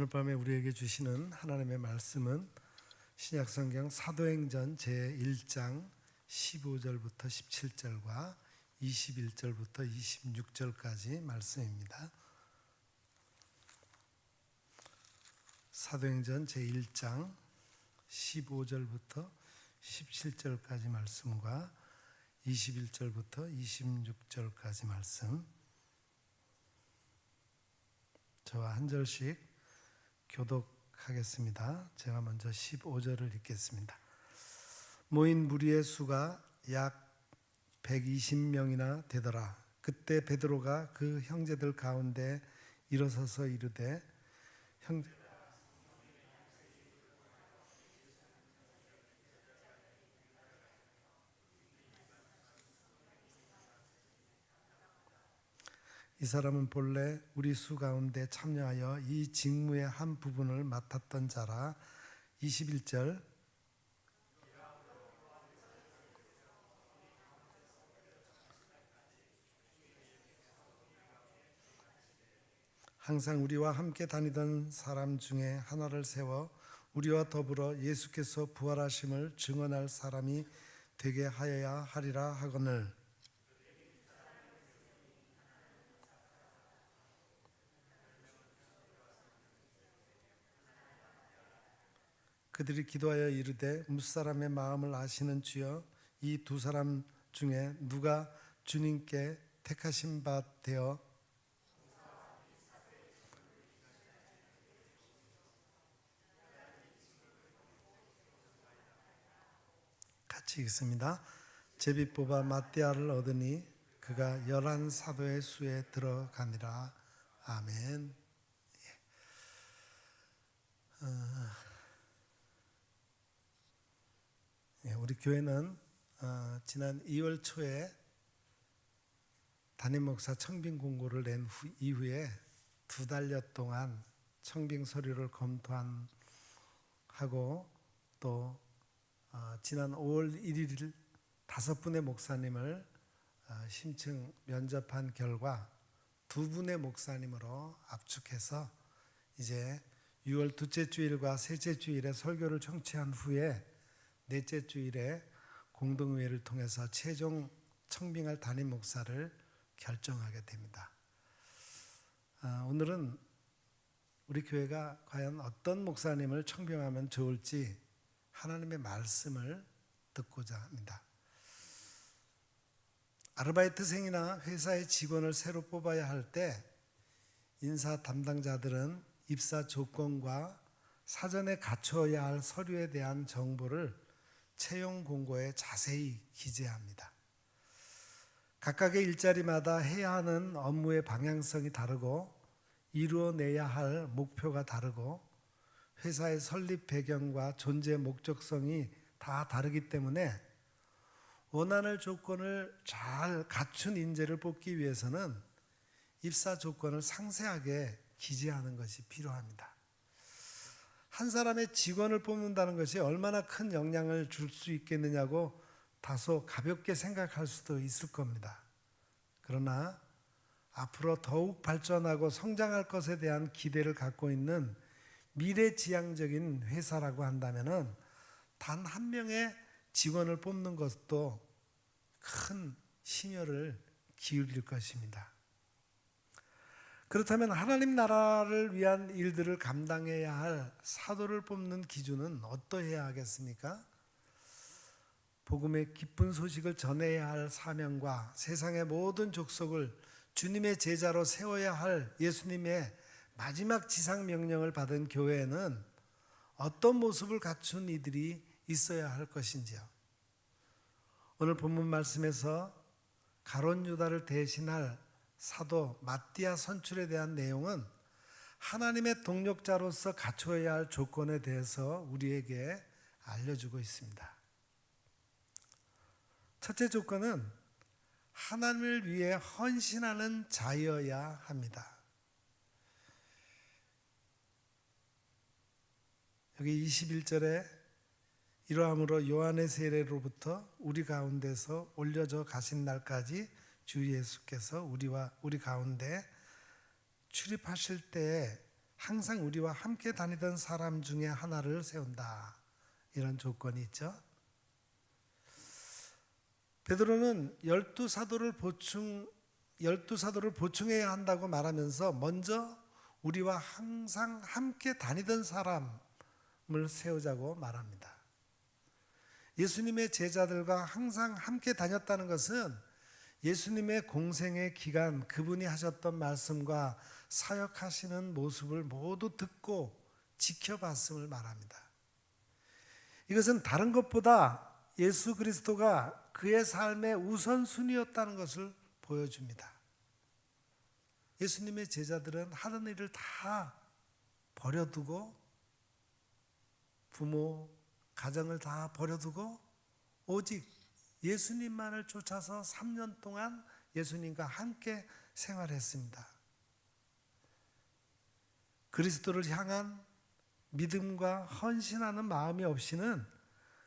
오늘 밤에 우리에게 주시는 하나님의 말씀은 신약성경 사도행전 제1장 15절부터 17절과 21절부터 26절까지 말씀입니다. 사도행전 제1장 15절부터 17절까지 말씀과 21절부터 26절까지 말씀, 저와 한 절씩 교독하겠습니다. 제가 먼저 15절을 읽겠습니다. 모인 무리의 수가 약 120명이나 되더라. 그때 베드로가 그 형제들 가운데 일어서서 이르되, 형제 이 사람은 본래 우리 수 가운데 참여하여 이 직무의 한 부분을 맡았던 자라. 21절, 항상 우리와 함께 다니던 사람 중에 하나를 세워 우리와 더불어 예수께서 부활하심을 증언할 사람이 되게 하여야 하리라 하거늘, 그들이 기도하여 이르되, 무사람의 마음을 아시는 주여, 이 두 사람 중에 누가 주님께 택하신 바 되어 같이 읽습니다. 제비 뽑아 마띠아를 얻으니 그가 11사도의 수에 들어가니라. 아멘. 우리 교회는 지난 2월 초에 담임 목사 청빙 공고를 낸 이후에 2달여 동안 청빙 서류를 검토하고 또 지난 5월 1일 5분의 목사님을 심층 면접한 결과 2분의 목사님으로 압축해서 이제 6월 둘째 주일과 셋째 주일에 설교를 청취한 후에 넷째 주일에 공동회의를 통해서 최종 청빙할 담임 목사를 결정하게 됩니다. 오늘은 우리 교회가 과연 어떤 목사님을 청빙하면 좋을지 하나님의 말씀을 듣고자 합니다. 아르바이트생이나 회사의 직원을 새로 뽑아야 할 때 인사 담당자들은 입사 조건과 사전에 갖춰야 할 서류에 대한 정보를 채용 공고에 자세히 기재합니다. 각각의 일자리마다 해야 하는 업무의 방향성이 다르고 이루어내야 할 목표가 다르고 회사의 설립 배경과 존재 목적성이 다 다르기 때문에 원하는 조건을 잘 갖춘 인재를 뽑기 위해서는 입사 조건을 상세하게 기재하는 것이 필요합니다. 한 사람의 직원을 뽑는다는 것이 얼마나 큰 영향을 줄 수 있겠느냐고 다소 가볍게 생각할 수도 있을 겁니다. 그러나 앞으로 더욱 발전하고 성장할 것에 대한 기대를 갖고 있는 미래지향적인 회사라고 한다면 단 한 명의 직원을 뽑는 것도 큰 심혈을 기울일 것입니다. 그렇다면 하나님 나라를 위한 일들을 감당해야 할 사도를 뽑는 기준은 어떠해야 하겠습니까? 복음의 기쁜 소식을 전해야 할 사명과 세상의 모든 족속을 주님의 제자로 세워야 할 예수님의 마지막 지상 명령을 받은 교회에는 어떤 모습을 갖춘 이들이 있어야 할 것인지요. 오늘 본문 말씀에서 가룟 유다를 대신할 사도 마띠아 선출에 대한 내용은 하나님의 동력자로서 갖춰야 할 조건에 대해서 우리에게 알려주고 있습니다. 첫째 조건은 하나님을 위해 헌신하는 자여야 합니다. 여기 21절에 이러함으로 요한의 세례로부터 우리 가운데서 올려져 가신 날까지 주 예수께서 우리 가운데 출입하실 때에 항상 우리와 함께 다니던 사람 중에 하나를 세운다. 이런 조건이 있죠. 베드로는 열두 사도를 보충해야 한다고 말하면서 먼저 우리와 항상 함께 다니던 사람을 세우자고 말합니다. 예수님의 제자들과 항상 함께 다녔다는 것은 예수님의 공생의 기간 그분이 하셨던 말씀과 사역하시는 모습을 모두 듣고 지켜봤음을 말합니다. 이것은 다른 것보다 예수 그리스도가 그의 삶의 우선순위였다는 것을 보여줍니다. 예수님의 제자들은 하던 일을 다 버려두고 부모, 가정을 다 버려두고 오직 예수님만을 쫓아서 3년 동안 예수님과 함께 생활했습니다. 그리스도를 향한 믿음과 헌신하는 마음이 없이는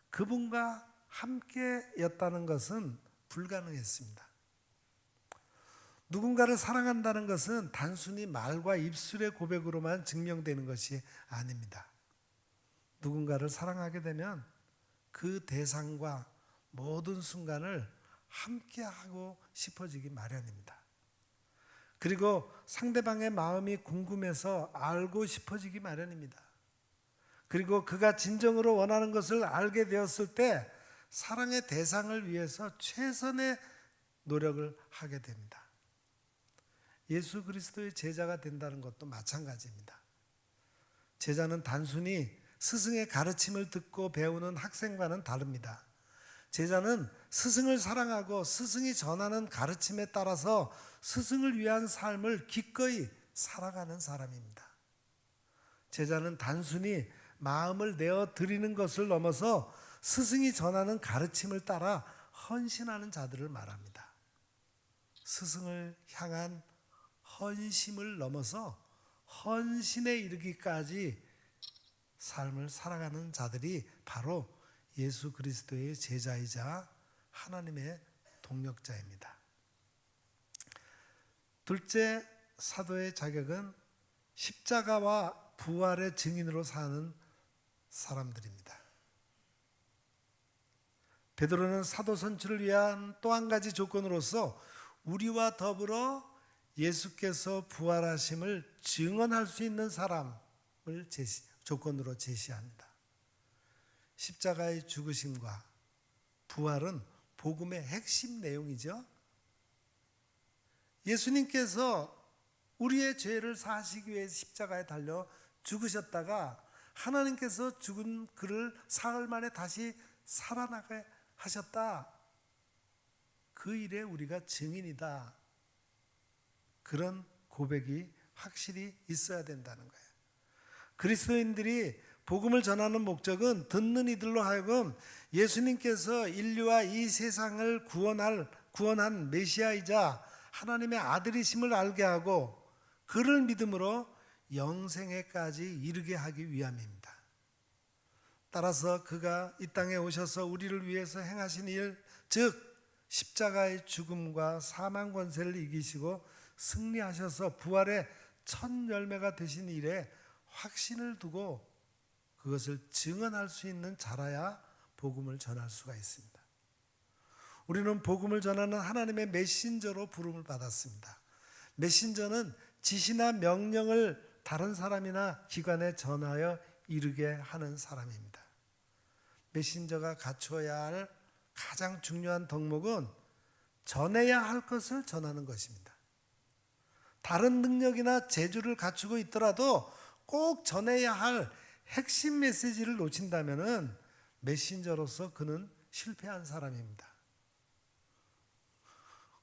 그분과 함께였다는 것은 불가능했습니다. 누군가를 사랑한다는 것은 단순히 말과 입술의 고백으로만 증명되는 것이 아닙니다. 누군가를 사랑하게 되면 그 대상과 모든 순간을 함께하고 싶어지기 마련입니다. 그리고 상대방의 마음이 궁금해서 알고 싶어지기 마련입니다. 그리고 그가 진정으로 원하는 것을 알게 되었을 때 사랑의 대상을 위해서 최선의 노력을 하게 됩니다. 예수 그리스도의 제자가 된다는 것도 마찬가지입니다. 제자는 단순히 스승의 가르침을 듣고 배우는 학생과는 다릅니다. 제자는 스승을 사랑하고 스승이 전하는 가르침에 따라서 스승을 위한 삶을 기꺼이 살아가는 사람입니다. 제자는 단순히 마음을 내어 드리는 것을 넘어서 스승이 전하는 가르침을 따라 헌신하는 자들을 말합니다. 스승을 향한 헌심을 넘어서 헌신에 이르기까지 삶을 살아가는 자들이 바로 예수 그리스도의 제자이자 하나님의 동력자입니다. 둘째 사도의 자격은 십자가와 부활의 증인으로 사는 사람들입니다. 베드로는 사도 선출을 위한 또 한 가지 조건으로서 우리와 더불어 예수께서 부활하심을 증언할 수 있는 사람을 조건으로 제시합니다. 십자가의 죽으심과 부활은 복음의 핵심 내용이죠. 예수님께서 우리의 죄를 사하시기 위해 십자가에 달려 죽으셨다가 하나님께서 죽은 그를 사흘 만에 다시 살아나게 하셨다. 그 일에 우리가 증인이다. 그런 고백이 확실히 있어야 된다는 거예요. 그리스도인들이 복음을 전하는 목적은 듣는 이들로 하여금 예수님께서 인류와 이 세상을 구원한 메시아이자 하나님의 아들이심을 알게 하고 그를 믿음으로 영생에까지 이르게 하기 위함입니다. 따라서 그가 이 땅에 오셔서 우리를 위해서 행하신 일, 즉 십자가의 죽음과 사망 권세를 이기시고 승리하셔서 부활의 첫 열매가 되신 일에 확신을 두고 그것을 증언할 수 있는 자라야 복음을 전할 수가 있습니다. 우리는 복음을 전하는 하나님의 메신저로 부름을 받았습니다. 메신저는 지시나 명령을 다른 사람이나 기관에 전하여 이르게 하는 사람입니다. 메신저가 갖춰야 할 가장 중요한 덕목은 전해야 할 것을 전하는 것입니다. 다른 능력이나 재주를 갖추고 있더라도 꼭 전해야 할 핵심 메시지를 놓친다면 메신저로서 그는 실패한 사람입니다.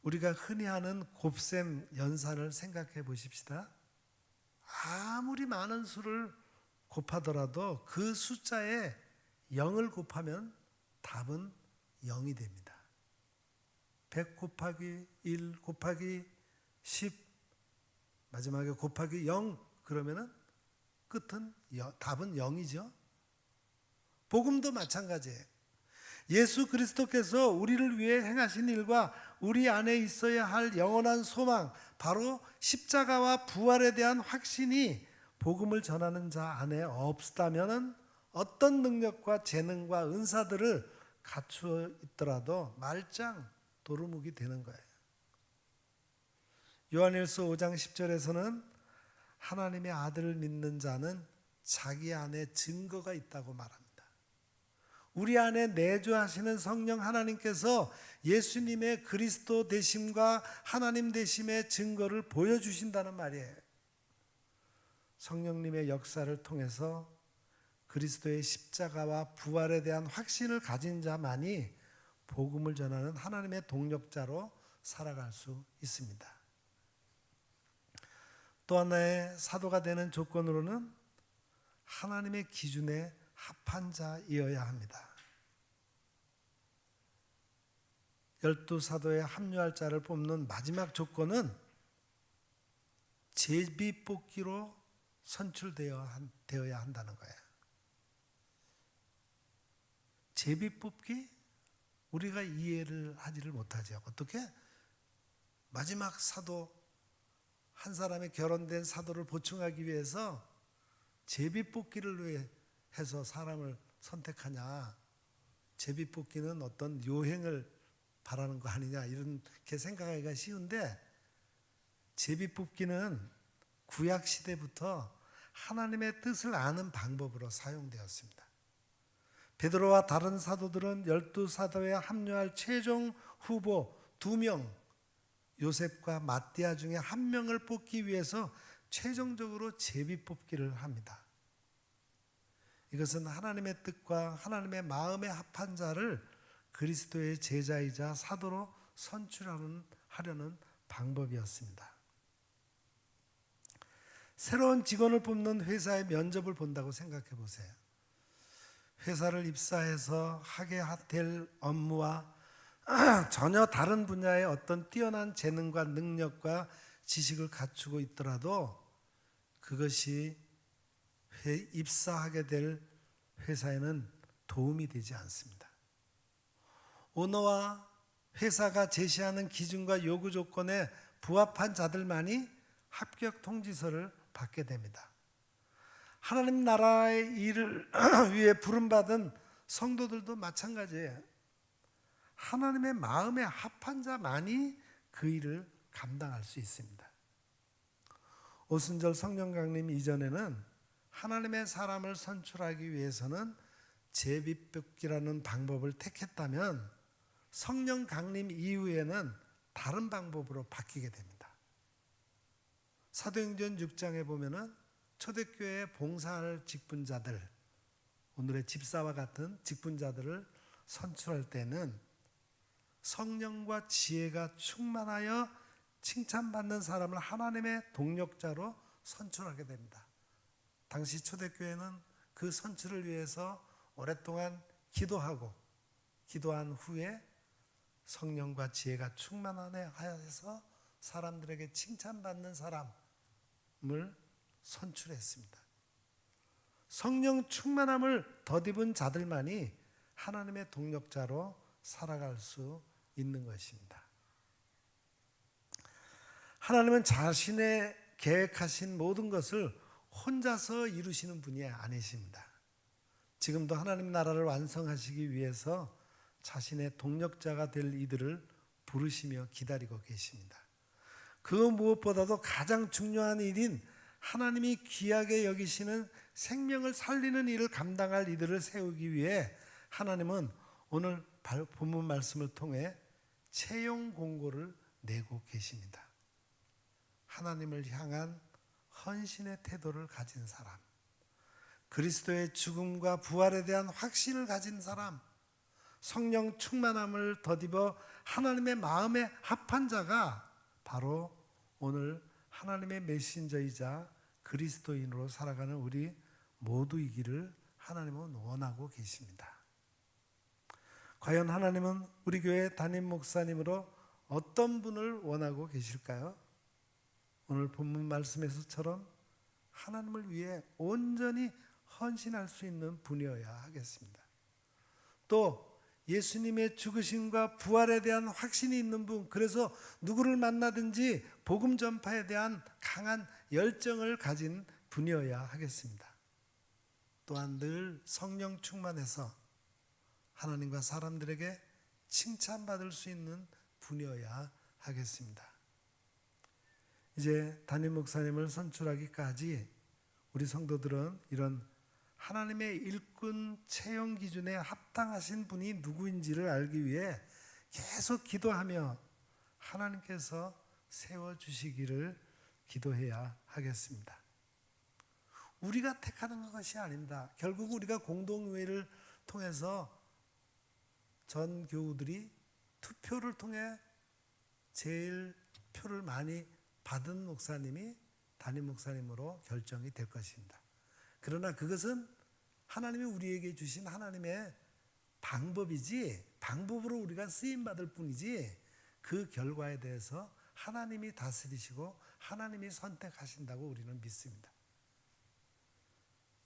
우리가 흔히 하는 곱셈 연산을 생각해 보십시다. 아무리 많은 수를 곱하더라도 그 숫자에 0을 곱하면 답은 0이 됩니다. 100 곱하기 1 곱하기 10 마지막에 곱하기 0 그러면은 끝은 답은 0이죠. 복음도 마찬가지예요. 예수 그리스도께서 우리를 위해 행하신 일과 우리 안에 있어야 할 영원한 소망, 바로 십자가와 부활에 대한 확신이 복음을 전하는 자 안에 없다면은 어떤 능력과 재능과 은사들을 갖추어 있더라도 말짱 도루묵이 되는 거예요. 요한일서 5장 10절에서는 하나님의 아들을 믿는 자는 자기 안에 증거가 있다고 말합니다. 우리 안에 내주하시는 성령 하나님께서 예수님의 그리스도 되심과 하나님 되심의 증거를 보여주신다는 말이에요. 성령님의 역사를 통해서 그리스도의 십자가와 부활에 대한 확신을 가진 자만이 복음을 전하는 하나님의 동력자로 살아갈 수 있습니다. 또 하나의 사도가 되는 조건으로는 하나님의 기준에 합한 자이어야 합니다. 12사도에 합류할 자를 뽑는 마지막 조건은 제비뽑기로 선출되어야 한다는 거예요. 제비뽑기? 우리가 이해를 하지를 못하죠. 어떻게? 마지막 사도, 한 사람의 결혼된 사도를 보충하기 위해서 제비뽑기를 왜 해서 사람을 선택하냐? 제비뽑기는 어떤 요행을 바라는 거 아니냐, 이렇게 생각하기가 쉬운데, 제비뽑기는 구약 시대부터 하나님의 뜻을 아는 방법으로 사용되었습니다. 베드로와 다른 사도들은 12사도에 합류할 최종 후보 2명, 요셉과 마띠아 중에 1명을 뽑기 위해서 최종적으로 제비뽑기를 합니다. 이것은 하나님의 뜻과 하나님의 마음에 합한 자를 그리스도의 제자이자 사도로 선출하려는 방법이었습니다. 새로운 직원을 뽑는 회사의 면접을 본다고 생각해 보세요. 회사를 입사해서 하게 될 업무와 전혀 다른 분야의 어떤 뛰어난 재능과 능력과 지식을 갖추고 있더라도 그것이 입사하게 될 회사에는 도움이 되지 않습니다. 오너와 회사가 제시하는 기준과 요구 조건에 부합한 자들만이 합격 통지서를 받게 됩니다. 하나님 나라의 일을 위해 부름받은 성도들도 마찬가지예요. 하나님의 마음에 합한 자만이 그 일을 감당할 수 있습니다. 오순절 성령 강림 이전에는 하나님의 사람을 선출하기 위해서는 제비뽑기라는 방법을 택했다면 성령 강림 이후에는 다른 방법으로 바뀌게 됩니다. 사도행전 6장에 보면은 초대교회에 봉사할 직분자들, 오늘의 집사와 같은 직분자들을 선출할 때는 성령과 지혜가 충만하여 칭찬받는 사람을 하나님의 동력자로 선출하게 됩니다. 당시 초대교회는 그 선출을 위해서 오랫동안 기도한 후에 성령과 지혜가 충만하여서 사람들에게 칭찬받는 사람을 선출했습니다. 성령 충만함을 덧입은 자들만이 하나님의 동력자로 살아갈 수 있는 것입니다. 하나님은 자신의 계획하신 모든 것을 혼자서 이루시는 분이 아니십니다. 지금도 하나님 나라를 완성하시기 위해서 자신의 동력자가 될 이들을 부르시며 기다리고 계십니다. 그 무엇보다도 가장 중요한 일인 하나님이 귀하게 여기시는 생명을 살리는 일을 감당할 이들을 세우기 위해 하나님은 오늘 본문 말씀을 통해 채용 공고를 내고 계십니다. 하나님을 향한 헌신의 태도를 가진 사람, 그리스도의 죽음과 부활에 대한 확신을 가진 사람, 성령 충만함을 덧입어 하나님의 마음에 합한 자가 바로 오늘 하나님의 메신저이자 그리스도인으로 살아가는 우리 모두이기를 하나님은 원하고 계십니다. 과연 하나님은 우리 교회 담임 목사님으로 어떤 분을 원하고 계실까요? 오늘 본문 말씀에서처럼 하나님을 위해 온전히 헌신할 수 있는 분이어야 하겠습니다. 또 예수님의 죽으심과 부활에 대한 확신이 있는 분, 그래서 누구를 만나든지 복음 전파에 대한 강한 열정을 가진 분이어야 하겠습니다. 또한 늘 성령 충만해서 하나님과 사람들에게 칭찬받을 수 있는 분이어야 하겠습니다. 이제 담임 목사님을 선출하기까지 우리 성도들은 이런 하나님의 일꾼 채용 기준에 합당하신 분이 누구인지를 알기 위해 계속 기도하며 하나님께서 세워주시기를 기도해야 하겠습니다. 우리가 택하는 것이 아닙니다. 결국 우리가 공동회의를 통해서 전 교우들이 투표를 통해 제일 표를 많이 받은 목사님이 담임 목사님으로 결정이 될 것입니다. 그러나 그것은 하나님이 우리에게 주신 하나님의 방법이지, 방법으로 우리가 쓰임받을 뿐이지, 그 결과에 대해서 하나님이 다스리시고 하나님이 선택하신다고 우리는 믿습니다.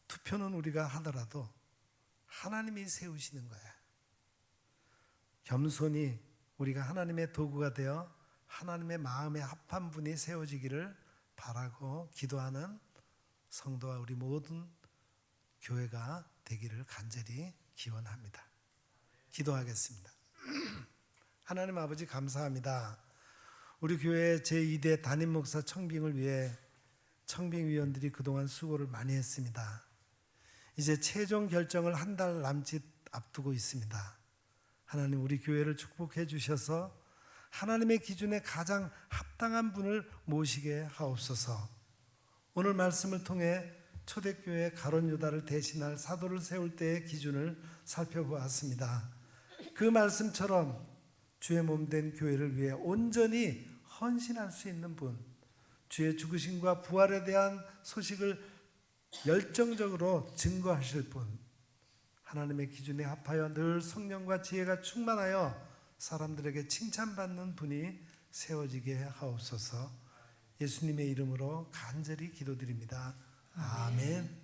투표는 우리가 하더라도 하나님이 세우시는 거예요. 겸손히 우리가 하나님의 도구가 되어 하나님의 마음에 합한 분이 세워지기를 바라고 기도하는 성도와 우리 모든 교회가 되기를 간절히 기원합니다. 기도하겠습니다. 하나님 아버지 감사합니다. 우리 교회 제2대 담임 목사 청빙을 위해 청빙위원들이 그동안 수고를 많이 했습니다. 이제 최종 결정을 한 달 남짓 앞두고 있습니다. 하나님 우리 교회를 축복해 주셔서 하나님의 기준에 가장 합당한 분을 모시게 하옵소서. 오늘 말씀을 통해 초대교회 가룟 유다를 대신할 사도를 세울 때의 기준을 살펴보았습니다. 그 말씀처럼 주의 몸된 교회를 위해 온전히 헌신할 수 있는 분, 주의 죽으심과 부활에 대한 소식을 열정적으로 증거하실 분, 하나님의 기준에 합하여 늘 성령과 지혜가 충만하여 사람들에게 칭찬받는 분이 세워지게 하옵소서. 예수님의 이름으로 간절히 기도드립니다. 아멘.